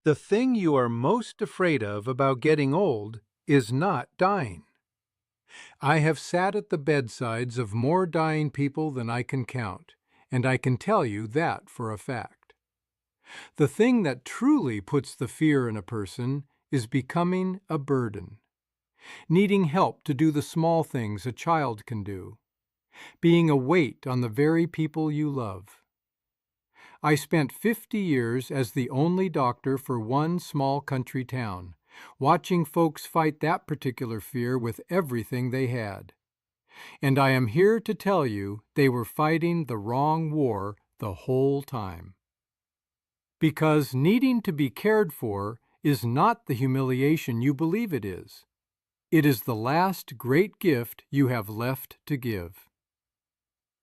The thing you are most afraid of about getting old is not dying. I have sat at the bedsides of more dying people than I can count, and I can tell you that for a fact. The thing that truly puts the fear in a person is becoming a burden, needing help to do the small things a child can do, being a weight on the very people you love. I spent 50 years as the only doctor for one small country town, watching folks fight that particular fear with everything they had. And I am here to tell you they were fighting the wrong war the whole time. Because needing to be cared for is not the humiliation you believe it is. It is the last great gift you have left to give.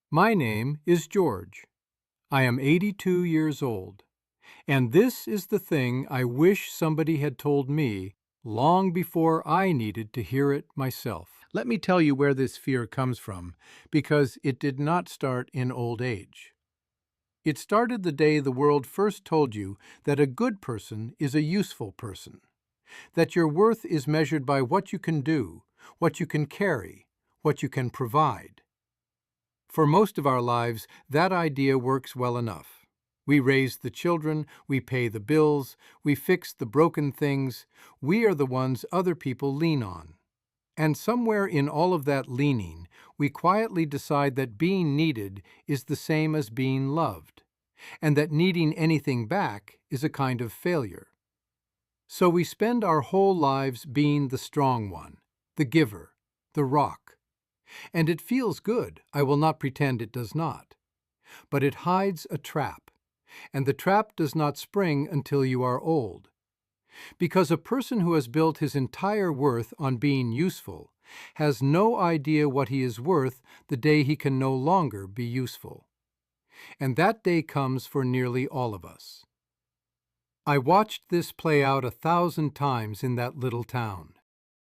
My name is George. I am 82 years old, and this is the thing I wish somebody had told me long before I needed to hear it myself. Let me tell you where this fear comes from, because it did not start in old age. It started the day the world first told you that a good person is a useful person, that your worth is measured by what you can do, what you can carry, what you can provide. For most of our lives, that idea works well enough. We raise the children, we pay the bills, we fix the broken things. We are the ones other people lean on. And somewhere in all of that leaning, we quietly decide that being needed is the same as being loved, and that needing anything back is a kind of failure. So we spend our whole lives being the strong one, the giver, the rock. And it feels good, I will not pretend it does not. But it hides a trap, and the trap does not spring until you are old. Because a person who has built his entire worth on being useful has no idea what he is worth the day he can no longer be useful. And that day comes for nearly all of us. I watched this play out 1,000 times in that little town.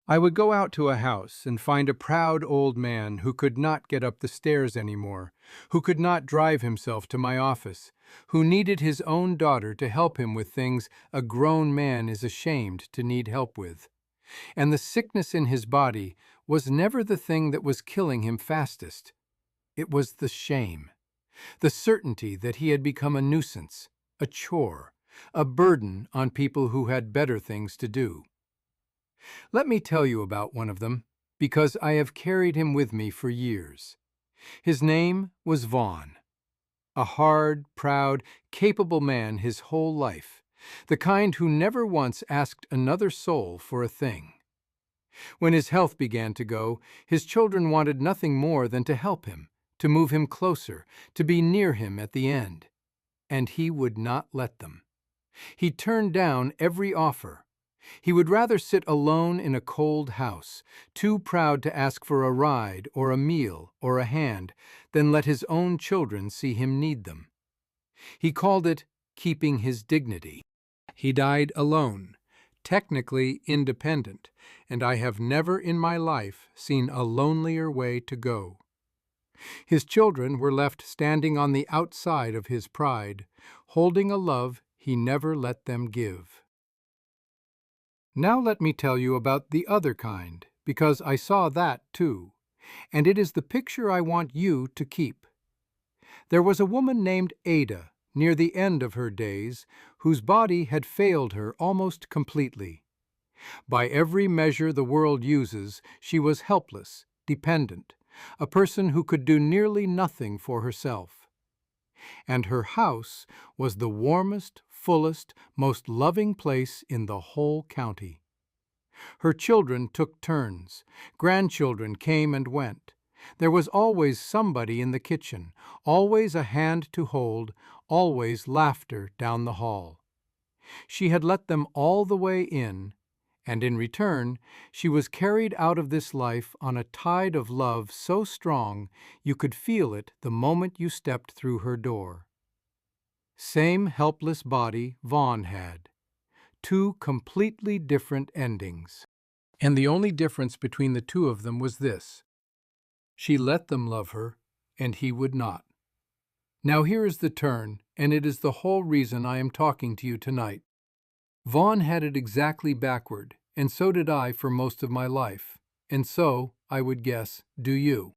I would go out to a house and find a proud old man who could not get up the stairs anymore, who could not drive himself to my office, who needed his own daughter to help him with things a grown man is ashamed to need help with. And the sickness in his body was never the thing that was killing him fastest. It was the shame, the certainty that he had become a nuisance, a chore, a burden on people who had better things to do. Let me tell you about one of them, because I have carried him with me for years. His name was Vaughn, a hard, proud, capable man his whole life, the kind who never once asked another soul for a thing. When his health began to go, his children wanted nothing more than to help him, to move him closer, to be near him at the end. And he would not let them. He turned down every offer. He would rather sit alone in a cold house, too proud to ask for a ride or a meal or a hand, than let his own children see him need them. He called it keeping his dignity. He died alone, technically independent, and I have never in my life seen a lonelier way to go. His children were left standing on the outside of his pride, holding a love he never let them give. Now let me tell you about the other kind, because I saw that too, and it is the picture I want you to keep. There was a woman named Ada, near the end of her days, whose body had failed her almost completely. By every measure the world uses, she was helpless, dependent, a person who could do nearly nothing for herself. And her house was the warmest, fullest, most loving place in the whole county. Her children took turns. Grandchildren came and went. There was always somebody in the kitchen, always a hand to hold, always laughter down the hall. She had let them all the way in, and in return, she was carried out of this life on a tide of love so strong you could feel it the moment you stepped through her door. Same helpless body Vaughn had. Two completely different endings. And the only difference between the two of them was this: she let them love her, and he would not. Now here is the turn, and it is the whole reason I am talking to you tonight. Vaughn had it exactly backward, and so did I for most of my life. And so, I would guess, do you.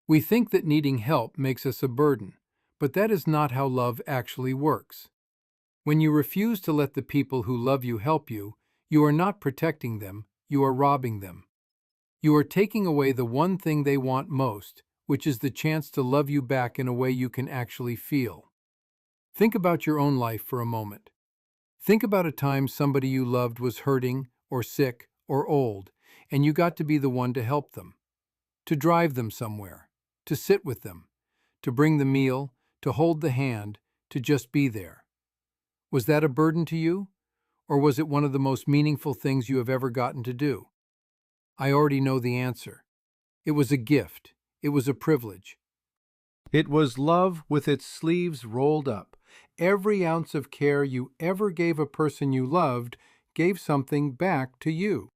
We think that needing help makes us a burden, but that is not how love actually works. When you refuse to let the people who love you help you, you are not protecting them, you are robbing them. You are taking away the one thing they want most, which is the chance to love you back in a way you can actually feel. Think about your own life for a moment. Think about a time somebody you loved was hurting, or sick, or old, and you got to be the one to help them, to drive them somewhere, to sit with them, to bring the meal, to hold the hand, to just be there. Was that a burden to you, or was it one of the most meaningful things you have ever gotten to do? I already know the answer. It was a gift. It was a privilege. It was love with its sleeves rolled up. Every ounce of care you ever gave a person you loved gave something back to you.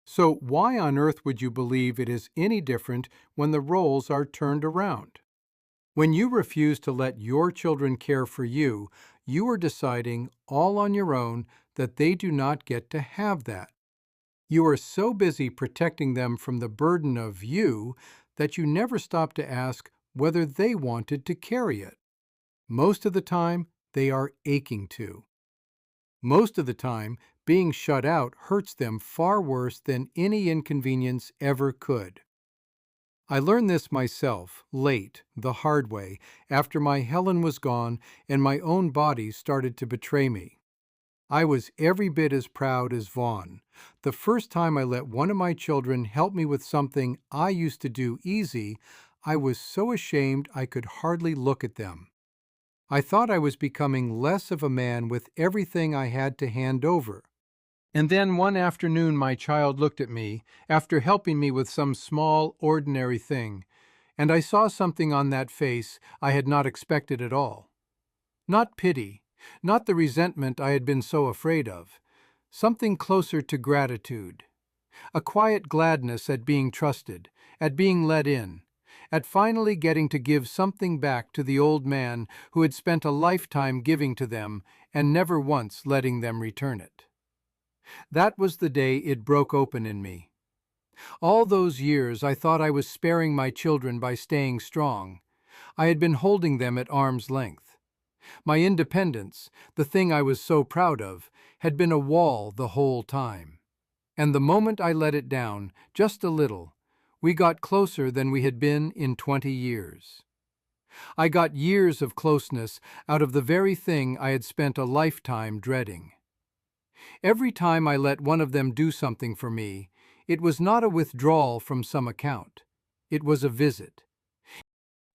So why on earth would you believe it is any different when the roles are turned around? When you refuse to let your children care for you, you are deciding all on your own that they do not get to have that. You are so busy protecting them from the burden of you that you never stop to ask whether they wanted to carry it. Most of the time, they are aching to. Most of the time, being shut out hurts them far worse than any inconvenience ever could. I learned this myself, late, the hard way, after my Helen was gone and my own body started to betray me. I was every bit as proud as Vaughn. The first time I let one of my children help me with something I used to do easy, I was so ashamed I could hardly look at them. I thought I was becoming less of a man with everything I had to hand over. And then one afternoon my child looked at me, after helping me with some small, ordinary thing, and I saw something on that face I had not expected at all. Not pity, not the resentment I had been so afraid of, something closer to gratitude, a quiet gladness at being trusted, at being let in, at finally getting to give something back to the old man who had spent a lifetime giving to them and never once letting them return it. That was the day it broke open in me. All those years I thought I was sparing my children by staying strong. I had been holding them at arm's length. My independence, the thing I was so proud of, had been a wall the whole time. And the moment I let it down, just a little, we got closer than we had been in 20 years. I got years of closeness out of the very thing I had spent a lifetime dreading. Every time I let one of them do something for me, it was not a withdrawal from some account. It was a visit.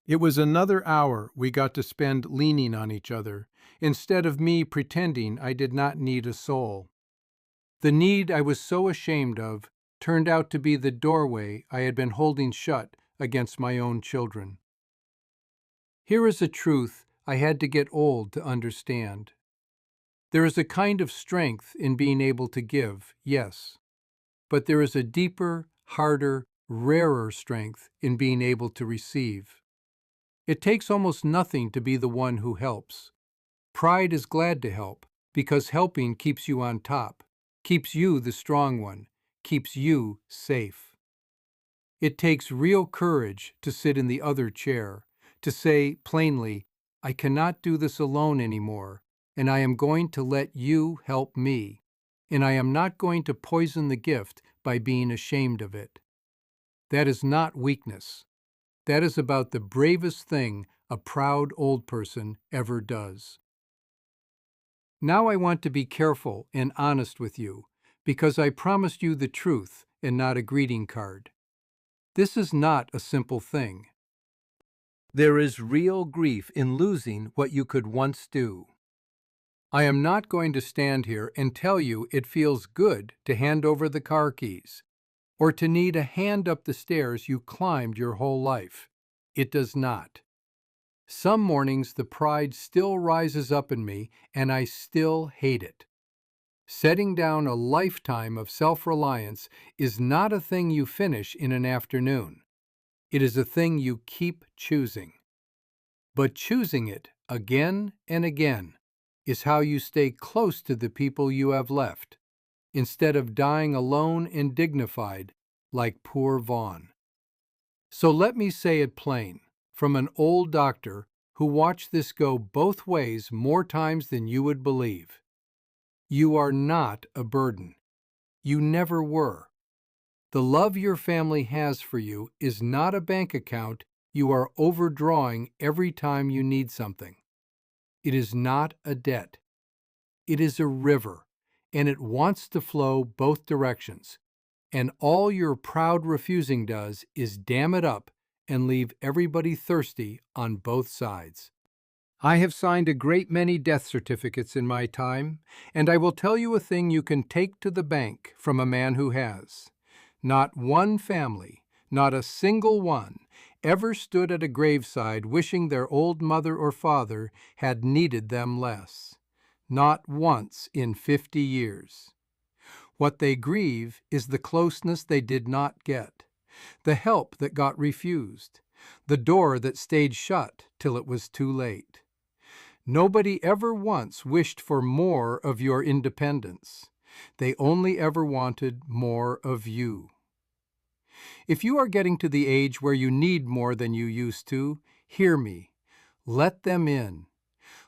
It was another hour we got to spend leaning on each other, instead of me pretending I did not need a soul. The need I was so ashamed of turned out to be the doorway I had been holding shut against my own children. Here is a truth I had to get old to understand. There is a kind of strength in being able to give, yes, but there is a deeper, harder, rarer strength in being able to receive. It takes almost nothing to be the one who helps. Pride is glad to help, because helping keeps you on top, keeps you the strong one, keeps you safe. It takes real courage to sit in the other chair, to say plainly, I cannot do this alone anymore, and I am going to let you help me, and I am not going to poison the gift by being ashamed of it. That is not weakness. That is about the bravest thing a proud old person ever does. Now I want to be careful and honest with you, because I promised you the truth and not a greeting card. This is not a simple thing. There is real grief in losing what you could once do. I am not going to stand here and tell you it feels good to hand over the car keys, or to need a hand up the stairs you climbed your whole life. It does not. Some mornings the pride still rises up in me, and I still hate it. Setting down a lifetime of self-reliance is not a thing you finish in an afternoon. It is a thing you keep choosing. But choosing it again and again, is how you stay close to the people you have left, instead of dying alone and dignified like poor Vaughn. So let me say it plain, from an old doctor who watched this go both ways more times than you would believe. You are not a burden. You never were. The love your family has for you is not a bank account you are overdrawing every time you need something. It is not a debt. It is a river, and it wants to flow both directions. And all your proud refusing does is dam it up and leave everybody thirsty on both sides. I have signed a great many death certificates in my time, and I will tell you a thing you can take to the bank from a man who has. Not one family, not a single one, ever stood at a graveside wishing their old mother or father had needed them less. Not once in 50 years. What they grieve is the closeness they did not get, the help that got refused, the door that stayed shut till it was too late. Nobody ever once wished for more of your independence. They only ever wanted more of you. If you are getting to the age where you need more than you used to, hear me. Let them in.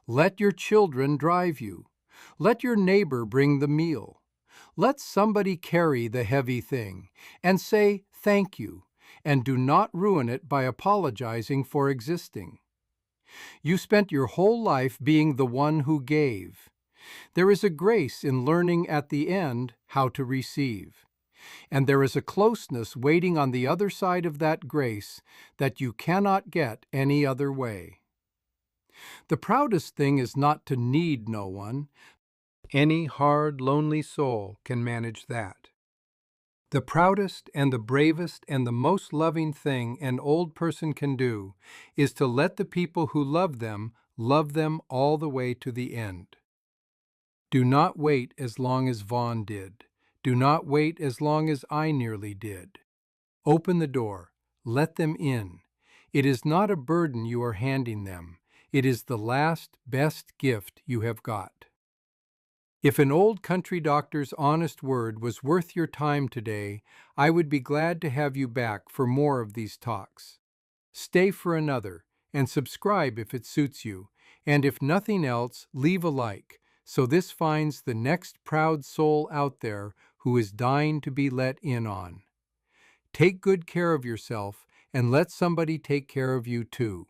Let your children drive you. Let your neighbor bring the meal. Let somebody carry the heavy thing and say thank you, and do not ruin it by apologizing for existing. You spent your whole life being the one who gave. There is a grace in learning at the end how to receive. And there is a closeness waiting on the other side of that grace that you cannot get any other way. The proudest thing is not to need no one. Any hard, lonely soul can manage that. The proudest and the bravest and the most loving thing an old person can do is to let the people who love them all the way to the end. Do not wait as long as Vaughn did. Do not wait as long as I nearly did. Open the door. Let them in. It is not a burden you are handing them. It is the last, best gift you have got. If an old country doctor's honest word was worth your time today, I would be glad to have you back for more of these talks. Stay for another, and subscribe if it suits you, and if nothing else, leave a like, so this finds the next proud soul out there who is dying to be let in on. Take good care of yourself, and let somebody take care of you too.